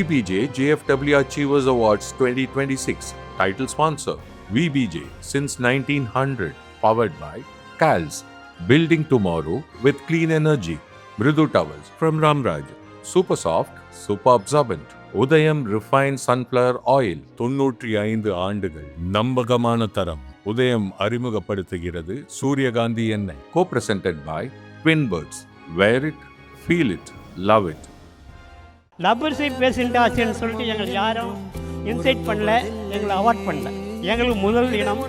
VBJ JFW Achievers Awards 2026. Title sponsor VBJ since 1900. Powered by CALS. Building tomorrow with clean energy. Mridu towels from Ramraj. Super soft, super absorbent. உதயம் refine sunflower oil 95 ஆண்டுகள் நம்பகமான தரம். உதயம் அறிமுகப்படுத்துகிறது சூரியகாந்தி எண்ணெய். Co-presented by Twin Birds. Wear it, feel it, love it. லப்பர்ஸை பேசிட்டு ஆச்சுன்னு சொல்லிட்டு எங்களை யாரும் இன்சைட் பண்ணல, எங்களை அவாய்ட் பண்ணல. எங்களுக்கு முதல் இனம்,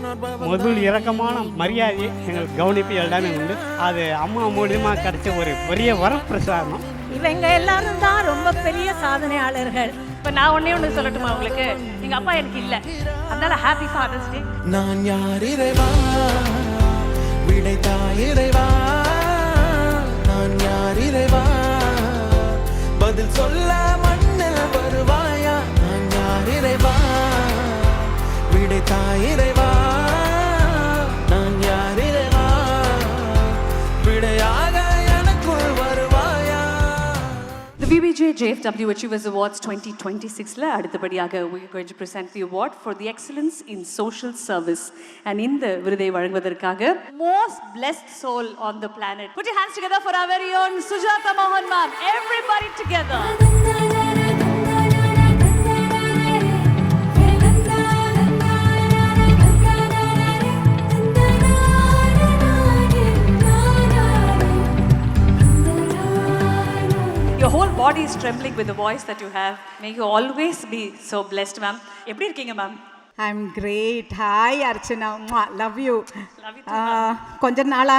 முதல் இறக்கமான மரியாதை, எங்களுக்கு கவனிப்பு எல்லாமே உண்டு. அது அம்மா மூலியமாக கிடைச்ச ஒரு பெரிய வரப்பிரசாதம். இவங்க எல்லாரும் தான் ரொம்ப பெரிய சாதனையாளர்கள். இப்போ நான் ஒன்று சொல்லட்டுமா உங்களுக்கு? எங்கள் அப்பா எனக்கு இல்லை, அதனால ஹாப்பி ஃபாதர்ஸ் டே. நான் யார் இறைவா, விடைத்தாய் இறைவா, நான் யார் இறைவா, பதில் சொல்ல மண்ணில் வருவாயா, நான் யார் இறைவா, விடைத்தாய் இறைவா, நான் யார் இறைவா, விடையாக எனக்குள் வருவாயா. The VBJ JFW Achievers Awards 2026ல அடுத்தபடியாக we are going to present the award for the excellence in social service. And இந்த விருதை வழங்குவதற்காக most blessed soul on the planet. Put your hands together for our very own Sujata Mohan ma'am. Everybody together. Your whole body is trembling with the voice that you have. May you always be so blessed, ma'am. எப்படி இருக்கீங்க ma'am? I'm great. Hi Archana. Love you. Love you too, ma'am. கொஞ்ச நாளா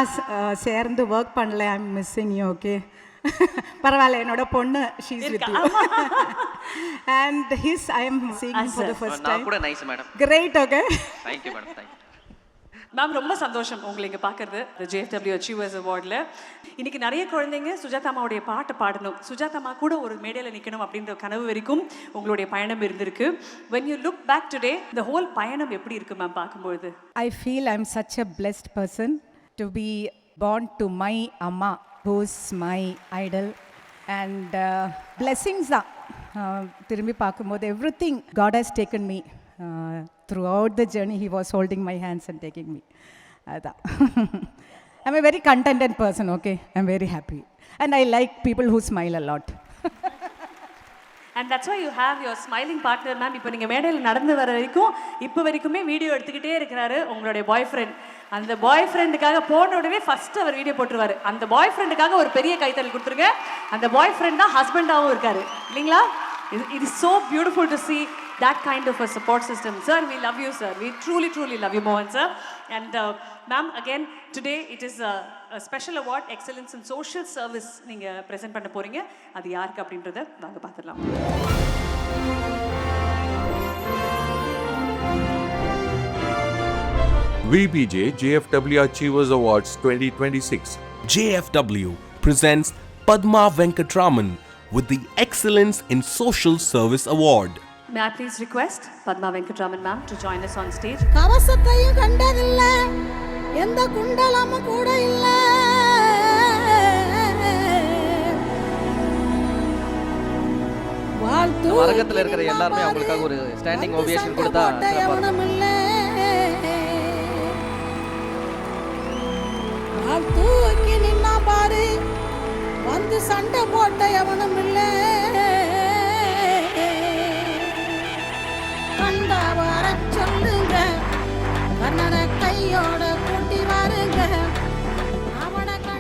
சேர்ந்து work பண்ணல. I'm missing you, okay? பரவாயில்ல, என்னோட பொண்ணு she's with you. And I am seeing him for the first time. நான் கூட nice madam. Great, okay? Thank you madam. Thank you. Ma'am ரொம்ப சந்தோஷம் உங்களை இங்கே பார்க்கறது JFW Achievers Awardல. இன்னைக்கு நிறைய குழந்தைங்க சுஜாதாமாவுடைய பாட்டை பாடணும், சுஜாதாமா கூட ஒரு மேடையில் நிற்கணும் அப்படின்ற கனவு வரைக்கும் உங்களுடைய பயணம் இருந்திருக்கு. When you look back today, the whole பயணம் எப்படி இருக்கு மேம் பார்க்கும்போது? I feel I'm such a blessed person to be born to my amma, who's my idol. And blessings தான் திரும்பி பார்க்கும்போது everything God has taken me. Throughout the journey, he was holding my hands and taking me. I'm a very contented person, okay? I'm very happy. And I like people who smile a lot. And that's why you have your smiling partner, ma'am. இப்போ நீங்கள் மேடையில் நடந்து வர வரைக்கும் இப்போ வரைக்குமே video எடுத்துக்கிட்டே இருக்கிறாரு உங்களுடைய பாய் ஃப்ரெண்ட். அந்த பாய் ஃப்ரெண்டுக்காக போன உடனே ஃபஸ்ட்டு அவர் வீடியோ போட்டுருவார். அந்த பாய் ஃப்ரெண்டுக்காக ஒரு பெரிய கைத்தறல் கொடுத்துருங்க. அந்த பாய் ஃப்ரெண்ட் தான் ஹஸ்பண்டாகவும் இருக்காரு இல்லைங்களா? It is so beautiful to see that kind of a support system. Sir, we love you, sir. We truly, truly love you, Mohan, sir. And ma'am, again, today it is a special award, Excellence in Social Service. நீங்கள் present பண்ண போறீங்க. அது யாருக்கு அப்படின்றத வாங்க பார்த்துடலாம். VBJ JFW Achievers Awards 2026. JFW presents Padma Venkatraman with the Excellence in Social Service Award. May I please request Padma Venkatraman ma'am to join us on stage. கவசத்தையும் கண்டதில்ல, எந்த குண்டலமும் கூட இல்ல, வாழ்த்து அரங்கத்துல இருக்கிற எல்லாரும் அவங்களுக்காக ஒரு ஸ்டாண்டிங் ஓவேஷன் கொடுத்தா எவனும் இல்ல, வாழ்த்துக்கு நின்னா பாரு, வந்து சண்டை போட்ட எவனும் இல்ல, கண்டா வர சொல்லுங்க, கண்ணனை கையோட கூட்டி வாருங்க.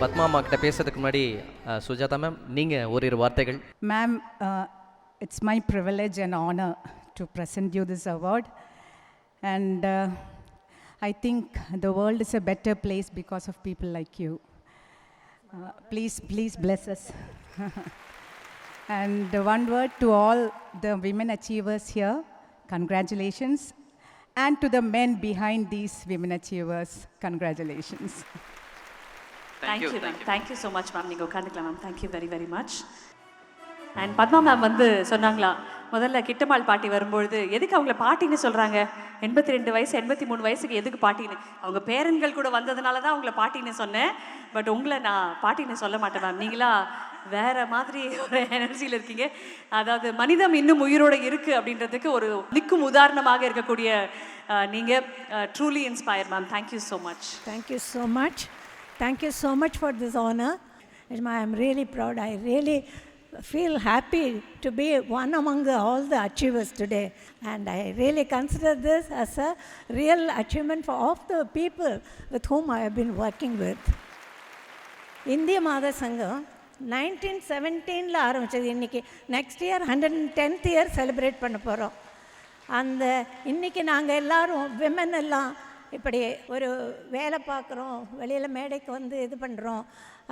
பத்மா அம்மா கிட்ட பேசுறதுக்கு முன்னாடி சுஜாதா மேம் நீங்க ஒரு வார்த்தைகள். Ma'am, it's my privilege and honor to present you this award. And I think the world is a better place because of people like you. Please bless us. And one word to all the women achievers here, congratulations. And to the men behind these women achievers, congratulations. Thank you ma'am. Thank you so much ma'am. நீங்கள் உட்காந்துக்கலாம் ma'am. Thank you very, very much. And Padma ma'am வந்து சொன்னாங்களா, முதல்ல கிட்டம்மாள் பாட்டி வரும்பொழுது எதுக்கு அவங்கள பாட்டின்னு சொல்கிறாங்க, 82 வயசு 83 வயசுக்கு எதுக்கு பாட்டின்னு, அவங்க பேரன்கள் கூட வந்ததுனால தான் அவங்கள பாட்டின்னு சொன்னேன். பட் உங்களை நான் பாட்டின்னு சொல்ல மாட்டேன் மேம். நீங்களா வேற மாதிரி ஒரு எனர்ஜியில் இருக்கீங்க. அதாவது மனிதம் இன்னும் உயிரோடு இருக்குது அப்படின்றதுக்கு ஒரு நிற்கும் உதாரணமாக இருக்கக்கூடிய நீங்கள் truly inspire ma'am. Thank you so much. Thank you so much. Thank you so much for this honor. I'm really proud. I really feel happy to be one among all the achievers today. And I really consider this as a real achievement for all the people with whom I have been working with. இந்திய மாத சங்கம் 1917 ஆரம்பித்தது. இன்றைக்கி next year 110th year celebrate பண்ண போகிறோம். அந்த இன்றைக்கி நாங்கள் எல்லோரும் விமன் எல்லாம் இப்படி ஒரு வேலை பார்க்குறோம், வெளியில் மேடைக்கு வந்து இது பண்ணுறோம்,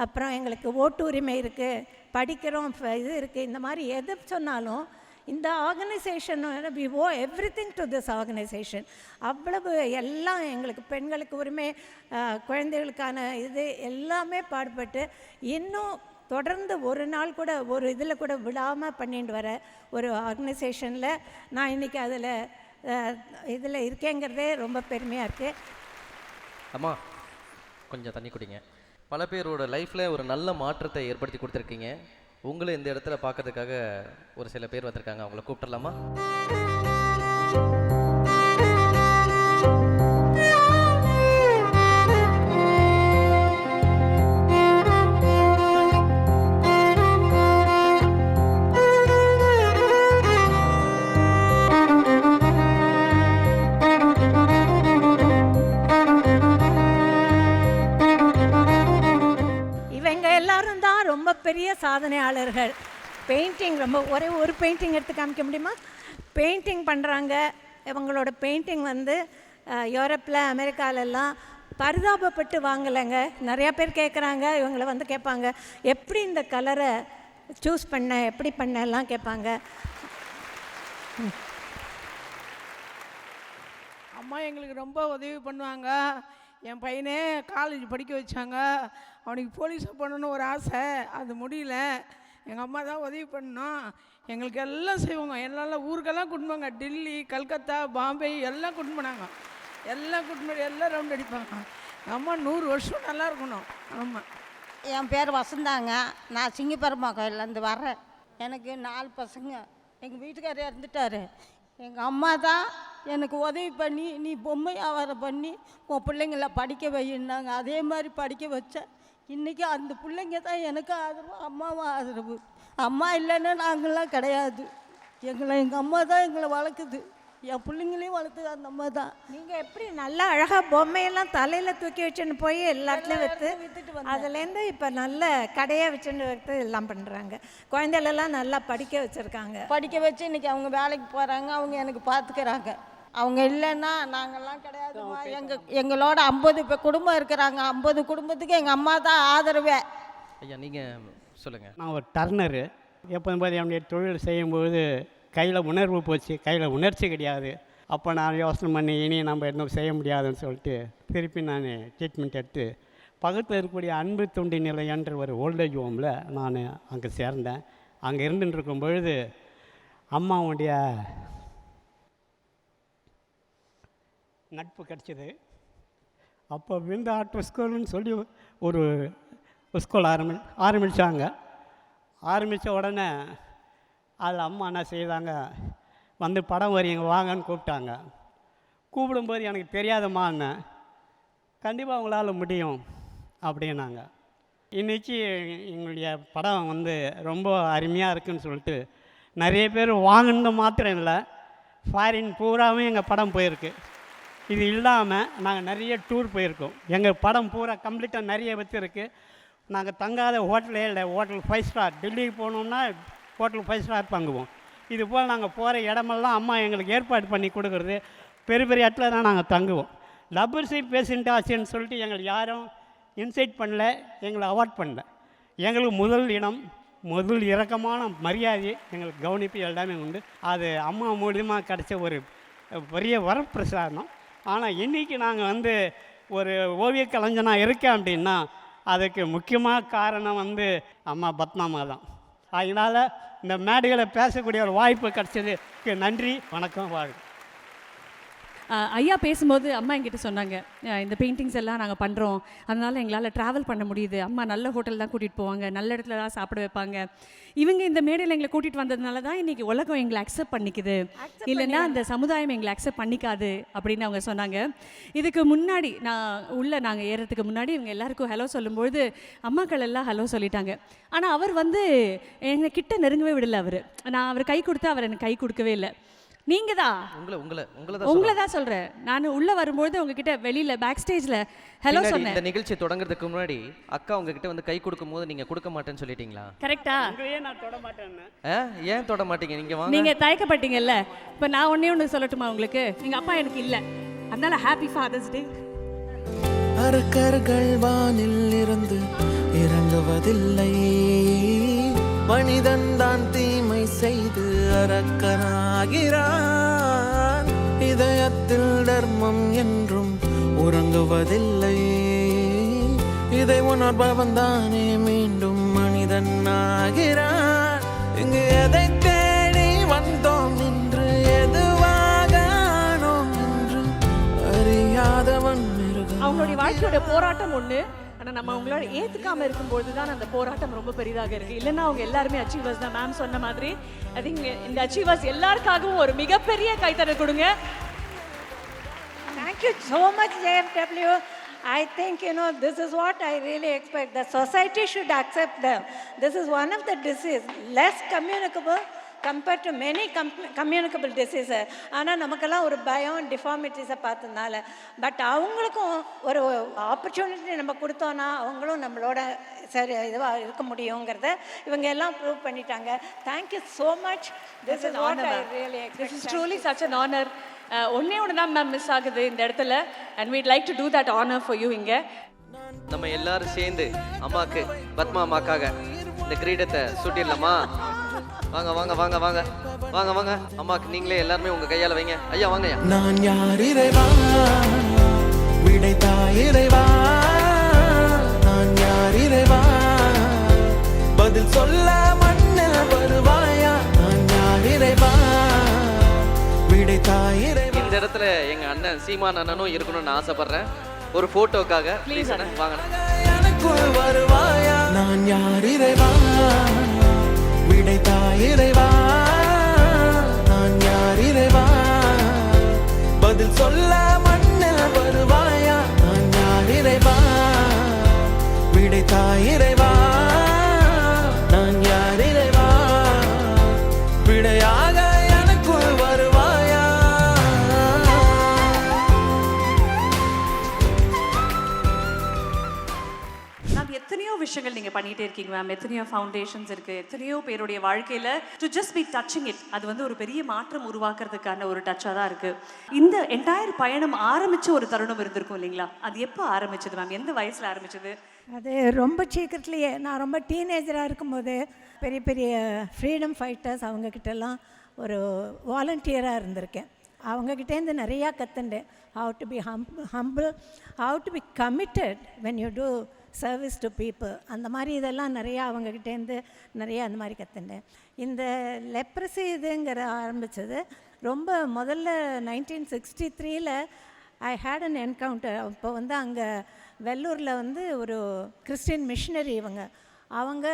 அப்புறம் எங்களுக்கு ஓட்டு உரிமை இருக்குது, படிக்கிறோம், இது இருக்குது, இந்த மாதிரி எது சொன்னாலும் இந்த organisation we owe everything to this organisation. அவ்வளவு எல்லாம் எங்களுக்கு பெண்களுக்கு உரிமை, குழந்தைகளுக்கான இது எல்லாமே பாடுபட்டு இன்னும் தொடர்ந்து ஒரு நாள் கூட ஒரு இதில் கூட விடாமல் பண்ணிட்டு வர ஒரு ஆர்கனைசேஷனில் நான் இன்றைக்கி அதில் இதில் இருக்கேங்கிறதே ரொம்ப பெருமையாக இருக்குது. அம்மா கொஞ்சம் தண்ணி குடிங்க. பல பேரோட லைஃப்பில் ஒரு நல்ல மாற்றத்தை ஏற்படுத்தி கொடுத்துருக்கீங்க. உங்களை இந்த இடத்துல பார்க்கறதுக்காக ஒரு சில பேர் வந்திருக்காங்க, அவங்கள கூப்பிட்டுடலாமா? ரொம்ப பெரிய சாதனையாளர்கள். பெயிண்டிங் ரொம்ப ஒரு பெயிண்டிங் எடுத்து காமிக்க முடியுமா? பெயிண்டிங் பண்ணுறாங்க. இவங்களோட பெயிண்டிங் வந்து யூரோப்பில் அமெரிக்காலெல்லாம் பரிதாபப்பட்டு வாங்கலைங்க. நிறையா பேர் கேட்குறாங்க, இவங்களை வந்து கேட்பாங்க எப்படி இந்த கலரை சூஸ் பண்ண, எப்படி பண்ண எல்லாம் கேட்பாங்க. அம்மா எங்களுக்கு ரொம்ப உதவி பண்ணுவாங்க. என் பையனே காலேஜ் படிக்க வச்சாங்க. அவனுக்கு போலீஸை பண்ணணும்னு ஒரு ஆசை, அது முடியல. எங்கள் அம்மா தான் உதவி பண்ணோம். எங்களுக்கு எல்லாம் செய்வாங்க. எல்லாம் ஊருக்கெல்லாம் கூட்டின்னு போங்க. டெல்லி, கல்கத்தா, பாம்பே எல்லாம் கூட்டின்னு போனாங்க. எல்லாம் கூட்டின்னு போய் எல்லாம் ரவுண்ட் அடிப்பாங்க. எங்கள் அம்மா 100 வருஷம் நல்லா இருக்கணும். ஆமாம். என் பேர் வசந்தாங்க. நான் சிங்கப்பெருமா கோயிலேருந்து வரேன். எனக்கு 4 பசங்க. எங்கள் வீட்டுக்காரர் இறந்துட்டார். எங்கள் அம்மா தான் எனக்கு உதவி பண்ணி நீ பொம்மை வியாபாரம் பண்ணி உன் பிள்ளைங்கள படிக்க வைன்னாங்க. அதே மாதிரி படிக்க வச்சேன். இன்றைக்கி அந்த பிள்ளைங்க தான் எனக்கு ஆதரவு, அம்மாவும் ஆதரவு. அம்மா இல்லைன்னா நாங்களாம் கிடையாது. எங்கள் அம்மா தான் எங்களை வளர்க்குது. என் பிள்ளைங்களையும் வளர்த்துது அந்த அம்மா தான். நீங்கள் எப்படி நல்லா அழகாக பொம்மையெல்லாம் தலையில் தூக்கி வச்சுன்னு போய் எல்லாத்துலேயும் விற்றுட்டு அதுலேருந்து இப்போ நல்ல கடையை வச்சுன்னு வைத்து எல்லாம் பண்ணுறாங்க. குழந்தைகளெல்லாம் நல்லா படிக்க வச்சுருக்காங்க. படிக்க வச்சு இன்றைக்கி அவங்க வேலைக்கு போகிறாங்க. அவங்க எனக்கு பார்த்துக்கிறாங்க. அவங்க இல்லைன்னா நாங்கள்லாம் கிடையாதுமா. எங்களோட 50 குடும்பம் இருக்கிறாங்க. 50 குடும்பத்துக்கு எங்கள் அம்மா தான் ஆதரவே. ஐயா நீங்கள் சொல்லுங்கள். நான் ஒரு டர்னரு. எப்போதும் போது என்னுடைய தொழில் செய்யும்போது கையில் உணர்வு போச்சு, கையில் உணர்ச்சி கிடையாது. அப்போ நான் யோசனை பண்ணி இனி நம்ம இன்னும் செய்ய முடியாதுன்னு சொல்லிட்டு திருப்பி நான் ட்ரீட்மெண்ட் எடுத்து பக்கத்தில் இருக்கக்கூடிய அன்பு தொண்டி நிலையன்ற ஒரு ஓல்டேஜ் ஹோமில் நான் அங்கே சேர்ந்தேன். அங்கே இருந்துட்டு இருக்கும் பொழுது அம்மாவுடைய நட்பு கிடச்சிது. அப்போ விந்த ஆர்ட் ஸ்கூல்னு சொல்லி ஒரு ஸ்கூல் ஆரம்பித்தாங்க. ஆரம்பித்த உடனே அதில் அம்மா என்ன செய்தாங்க, வந்து படம் வரையுங்க வாங்கன்னு கூப்பிட்டாங்க. கூப்பிடும்போது எனக்கு தெரியாதம்மான்னு, கண்டிப்பாக உங்களால் முடியும் அப்படின்னாங்க. இன்றைக்கி எங்களுடைய படம் வந்து ரொம்ப அருமையாக இருக்குதுன்னு சொல்லிட்டு நிறைய பேர் வாங்கினது மாத்திரம் இல்லை, ஃபாரின் பூராவும் எங்கள் படம் போயிருக்கு. இது இல்லாமல் நாங்கள் நிறைய டூர் போயிருக்கோம். எங்கள் படம் பூரா கம்ப்ளீட்டாக நிறைய வச்சுருக்கு. நாங்கள் தங்காத ஹோட்டலே இல்லை. ஹோட்டல் 5 ஸ்டார், டெல்லிக்கு போனோம்னா ஹோட்டல் 5 ஸ்டார் தங்குவோம். இது போல் நாங்கள் போகிற இடமெல்லாம் அம்மா எங்களுக்கு ஏற்பாடு பண்ணி கொடுக்குறது. பெரிய பெரிய இடத்துல தான் நாங்கள் தங்குவோம். லப்பர் சீட் பேஷண்ட் ஆச்சுன்னு சொல்லிட்டு எங்களுக்கு யாரும் இன்சைட் பண்ணல, எங்களை அவார்ட் பண்ணல. எங்களுக்கு முதல் இடம், முதல் இரக்கமான மரியாதை, எங்களுக்கு கவனிப்பு எல்லாமே உண்டு. அது அம்மா மூலியமாக கிடச்ச ஒரு பெரிய வரப்பிரசாதம். ஆனால் இன்றைக்கி நாங்கள் வந்து ஒரு ஓவிய கலைஞனாக இருக்கேன் அப்படின்னா அதுக்கு முக்கியமான காரணம் வந்து அம்மா பத்மாமா தான். அதனால் இந்த மேடைகளை பேசக்கூடிய ஒரு வாய்ப்பு கிடச்சதுக்கு நன்றி, வணக்கம், வாழ்க. ஐயா பேசும்போது அம்மா என்கிட்ட சொன்னாங்க, இந்த பெயிண்டிங்ஸ் எல்லாம் நாங்கள் பண்ணுறோம், அதனால் எங்களால் ட்ராவல் பண்ண முடியுது. அம்மா நல்ல ஹோட்டல் தான் கூட்டிகிட்டு போவாங்க, நல்ல இடத்துல தான் சாப்பிட வைப்பாங்க. இவங்க இந்த மேடையில் எங்களை கூட்டிகிட்டு வந்ததுனால தான் இன்றைக்கி உலகம் எங்களை அக்செப்ட் பண்ணிக்குது, இல்லைன்னா அந்த சமுதாயம் எங்களை அக்செப்ட் பண்ணிக்காது அப்படின்னு அவங்க சொன்னாங்க. இதுக்கு முன்னாடி நாங்கள் ஏறதுக்கு முன்னாடி இவங்க எல்லாருக்கும் ஹலோ சொல்லும்பொழுது அம்மாக்கள் எல்லாம் ஹலோ சொல்லிட்டாங்க. ஆனால் அவர் வந்து என்னை கிட்ட நெருங்கவே விடலை. நான் அவர் கை கொடுத்தா அவர் எனக்கு கை கொடுக்கவே இல்லை. நீங்கள் தான் உங்களை தான் சொல்கிறேன். நான் உள்ளே வரும்போது உங்ககிட்ட வெளியில் பேக் ஸ்டேஜில் ஹலோ சொன்னேன். இந்த நிகழ்ச்சி தொடங்குறதுக்கு முன்னாடி அக்கா உங்ககிட்ட வந்து கை கொடுக்கும் போது நீங்கள் கொடுக்க மாட்டேன்னு சொல்லிட்டீங்களா? கரெக்டா? நான் தொட மாட்டேன்னு. ஏன் தொட மாட்டீங்க? நீங்கள் வாங்க. நீங்கள் தயக்கப்பட்டீங்கல்ல. இப்போ நான் ஒன்று சொல்லட்டுமா உங்களுக்கு? எங்கள் அப்பா எனக்கு இல்லை, அதனால ஹாப்பி ஃபாதர்ஸ் டே. அரக்கர்கள் வானில் இருந்து இறங்குவதில்லை, மனிதன் தான் தீமை செய்து அரக்கனாகிறான். இதயத்தில் தர்மம் என்றும் உறங்குவதில்லை, இதை உணர்பவன் தானே மீண்டும் மனிதன் ஆகிறான். இங்கு எதை தேடி வந்தோம் என்று எதுவாக ஆனோம் என்று அறியாதவன் மிருகம். அவங்களுடைய வாழ்க்கையோட போராட்டம் ஒன்று, ஆனால் நம்ம அவங்களோட ஏற்றுக்காமல் இருக்கும்போது தான் அந்த போராட்டம் ரொம்ப பெரிதாக இருக்குது. இல்லைன்னா அவங்க எல்லாருமே அச்சீவர்ஸ் தான். மேம் சொன்ன மாதிரி ஐ திங்க் இந்த அச்சீவர்ஸ் எல்லாருக்காகவும் ஒரு மிகப்பெரிய கைத்தறல் கொடுங்க. Thank you so much, JFW. I think, this is what I really expect. The society should accept them. This is one of the diseases, less communicable compared to many communicable diseases. ஆனால் நமக்கெல்லாம் ஒரு பயம் டிஃபார்மிட்டிஸை பார்த்ததுனால. But அவங்களுக்கும் ஒரு opportunity நம்ம கொடுத்தோன்னா அவங்களும் நம்மளோட சரி இதுவாக இருக்க முடியுங்கிறத இவங்க எல்லாம் ப்ரூவ் பண்ணிட்டாங்க. Thank you so much. This is what I really expect. This is truly such an honour. ஒன்றே ஒன்று தான் மேம் மிஸ் ஆகுது இந்த இடத்துல, அண்ட் வீட் like to do that honour for you. இங்கே நம்ம எல்லாரும் சேர்ந்து அம்மாக்கு, பத்மா அம்மாக்காக இந்த கிரீடத்தை சூட்டிடலாமா? வாங்க வாங்க வாங்க வாங்க வாங்க வாங்க அம்மாக்கு நீங்களே எல்லாருமே உங்க கையால வைங்க. ஐயா வாங்க. ஐயா, நான் யார் இறைவா, விடைத்தா இறைவா, நான் யார் இறைவா, பதில் சொல்ல மண்ணில் வருவாயா, நான் யார் இறைவா, விடைத்தா இறைவா. இந்த இடத்துல எங்க அண்ணன் சீமான் அண்ணனும் இருக்கணும்னு ஆசைப்படுறேன். ஒரு போட்டோக்காக ப்ளீஸ் அண்ணன் வாங்க. எனக்குள் வருவாயா, நான் யார் இறைவா, விடைத்தா இறைவா, நான் யார் இறைவா, பதில் சொல்ல மண்ணில் வருவாயா, நான் யார் இறைவா, விடைத்தா இறைவா, நான் யார் இறைவா, விடையாக எனக்குள் வருவாயா. எத்தனையோ விஷயங்கள் நீங்கள் பண்ணிகிட்டே இருக்கீங்க மேம். எத்தனையோ ஃபவுண்டேஷன்ஸ் இருக்குது, எத்தனையோ பேருடைய வாழ்க்கையில் to just be touching it, அது வந்து ஒரு பெரிய மாற்றம் உருவாக்குறதுக்கான ஒரு டச்சாக தான் இருக்குது. இந்த என்டையர் பயணம் ஆரம்பித்த ஒரு தருணம் இருந்திருக்கும் இல்லைங்களா? அது எப்போ ஆரம்பிச்சது மேம்? எந்த வயசில் ஆரம்பிச்சது? அது ரொம்ப சீக்கிரத்துலேயே, நான் ரொம்ப டீனேஜராக இருக்கும்போது பெரிய பெரிய ஃப்ரீடம் ஃபைட்டர்ஸ் அவங்கக்கிட்டலாம் ஒரு வாலண்டியராக இருந்திருக்கேன். அவங்கக்கிட்டேருந்து நிறையா கற்றுண்டேன். How to be humble, how to be committed when you do service to people. அந்த மாதிரி இதெல்லாம் நிறையா அவங்கக்கிட்டேருந்து நிறையா அந்த மாதிரி கற்றுண்டேன். இந்த லெப்ரசி இதுங்கிற ஆரம்பித்தது ரொம்ப முதல்ல 1963 ஐ ஹேட் அன் என்கவுண்டர். அப்போ வந்து அங்கே வெள்ளூரில் வந்து ஒரு கிறிஸ்டின் மிஷினரி அவங்க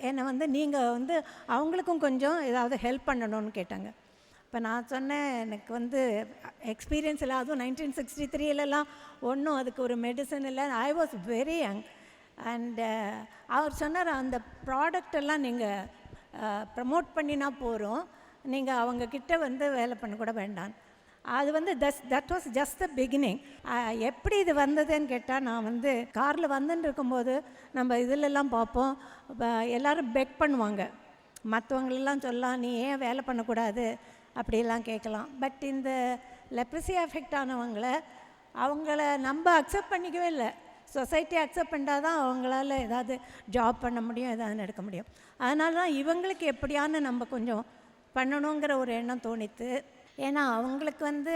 என்னை வந்து நீங்கள் வந்து அவங்களுக்கும் கொஞ்சம் ஏதாவது ஹெல்ப் பண்ணணும்னு கேட்டாங்க. இப்போ நான் சொன்னேன், எனக்கு வந்து எக்ஸ்பீரியன்ஸ் இல்லை, அதுவும் 1963 ஒன்றும் அதுக்கு ஒரு மெடிசன் இல்லை. I was very young. And அவர் சொன்னார், அந்த ப்ராடக்டெல்லாம் நீங்கள் ப்ரமோட் பண்ணினா போகிறோம், நீங்கள் அவங்கக்கிட்ட வந்து வேலை பண்ண கூட வேண்டாம். அது வந்து that was just the beginning. எப்படி இது வந்ததுன்னு கேட்டால், நான் வந்து காரில் வந்துன்னு இருக்கும்போது நம்ம இதிலெல்லாம் பார்ப்போம், எல்லோரும் பெக் பண்ணுவாங்க, மற்றவங்களெல்லாம் சொல்லலாம் நீ ஏன் வேலை பண்ணக்கூடாது அப்படிலாம் கேட்கலாம். பட் இந்த லெப்ரசி அஃபெக்ட் அவங்கள நம்ம அக்செப்ட் பண்ணிக்கவே இல்லை. சொசைட்டி அக்செப்ட் பண்ணால் தான் அவங்களால ஏதாவது ஜாப் பண்ண முடியும், ஏதாவது எடுக்க முடியும். அதனால தான் இவங்களுக்கு எப்படியான நம்ம கொஞ்சம் பண்ணணுங்கிற ஒரு எண்ணம் தோணித்து. ஏன்னா அவங்களுக்கு வந்து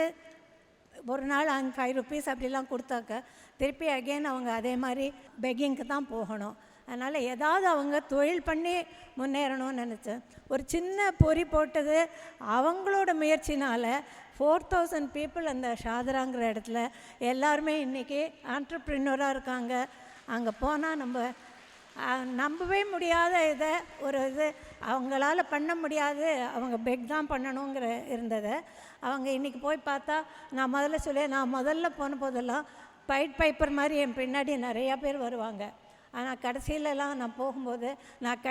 ஒரு நாள் அங்கே 5 rupees அப்படிலாம் கொடுத்தாக்க திருப்பி அகெயின் அவங்க அதே மாதிரி பெக்கிங்க்கு தான் போகணும். அதனால் ஏதாவது அவங்க தொழில் பண்ணி முன்னேறணும்னு நினச்சேன். ஒரு சின்ன பொறி போட்டது அவங்களோட முயற்சினால் 4000 பீப்புள் அந்த ஷாதராங்கிற இடத்துல எல்லாருமே இன்றைக்கி ஆண்டர்ப்ரினராக இருக்காங்க. அங்கே போனால் நம்ம நம்பவே முடியாத இதை ஒரு இது அவங்களால பண்ண முடியாது, அவங்க பெக் தான் பண்ணணுங்கிற இருந்ததை அவங்க இன்றைக்கி போய் பார்த்தா, நான் முதல்ல போன போதெல்லாம் பைப்பர் மாதிரி என் பின்னாடி நிறையா பேர் வருவாங்க. ஆனால் கடைசியிலலாம் நான் போகும்போது நான்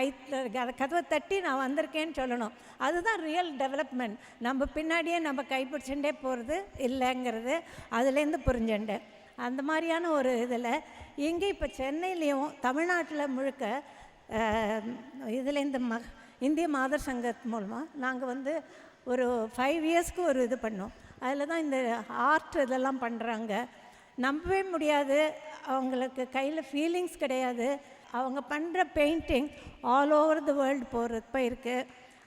கதவை தட்டி நான் வந்திருக்கேன்னு சொல்லணும். அதுதான் ரியல் டெவலப்மெண்ட். நம்ம பின்னாடியே நம்ம கைப்பிடிச்சுட்டே போகிறது இல்லைங்கிறது அதுலேருந்து புரிஞ்சுட்டேன். அந்த மாதிரியான ஒரு இதில் இங்கே இப்போ சென்னையிலையும் தமிழ்நாட்டில் முழுக்க இதுலேருந்து இந்திய மாதர் சங்கத்து மூலமாக நாங்கள் ஒரு 5 இயர்ஸ்க்கு ஒரு இது பண்ணோம். அதில் தான் இந்த ஆர்ட் இதெல்லாம் பண்ணுறாங்க. நம்பவே முடியாது, அவங்களுக்கு கையில் ஃபீலிங்ஸ் கிடையாது. அவங்க பண்ணுற painting all over the world போயிருக்கு.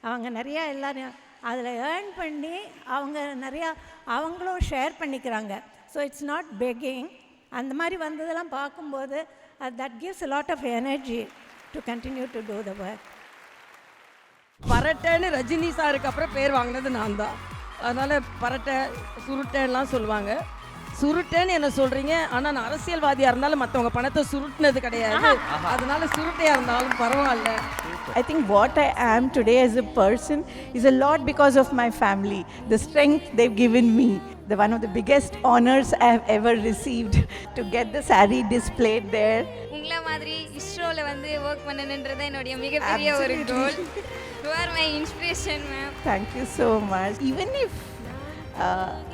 அவங்க நிறையா எல்லோரும் அதில் ஏர்ன் பண்ணி அவங்க நிறையா அவங்களும் ஷேர் பண்ணிக்கிறாங்க. So it's not begging. அந்த மாதிரி வந்ததெல்லாம் பார்க்கும்போது that gives a lot of energy to continue to do the work. பரட்டைன்னு ரஜினி சாருக்கு அப்புறம் பேர் வாங்கினது நான் தான். அதனால் பரட்டை சுருட்டைலாம் சொல்லுவாங்க. சுருட்டேன்னு என்ன சொல்கிறீங்க, ஆனால் நான் அரசியல்வாதியாக இருந்தாலும் மற்றவங்க பணத்தை சுருட்டினது கிடையாது. அதனால சுருட்டையாக இருந்தாலும் பரவாயில்ல. I think what I am today as a person is a lot because of my family, the strength they've given me. One of the biggest honors I have ever received to get the saree displayed there. உங்கள மாதிரி இஸ்ரோல work பண்ணணும்ன்றது என்னோட மிகப்பெரிய ஒரு கோல். You are my inspiration, ma'am. Thank you so much. Even if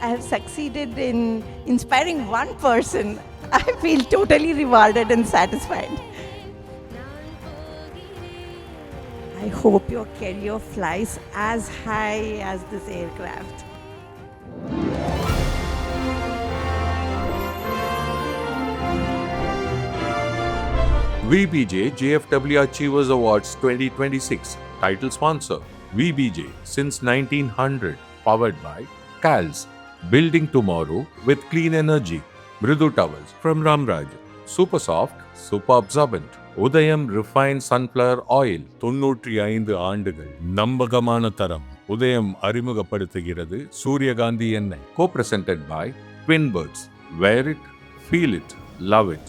I have succeeded in inspiring one person, I feel totally rewarded and satisfied. I hope your career flies as high as this aircraft. VBJ JFW Achievers Awards 2026. Title sponsor VBJ since 1900. Powered by CALS. Building tomorrow with clean energy. Mridu towels from Ramraj. Super soft, super absorbent. Udayam refined sunflower oil. 95 ஆண்டுகள் நம்பகமான தரம். உதயம் அறிமுகப்படுத்துகிறது சூரியகாந்தி எண்ணெய். Co-presented by Twin Birds. Wear it, feel it, love it.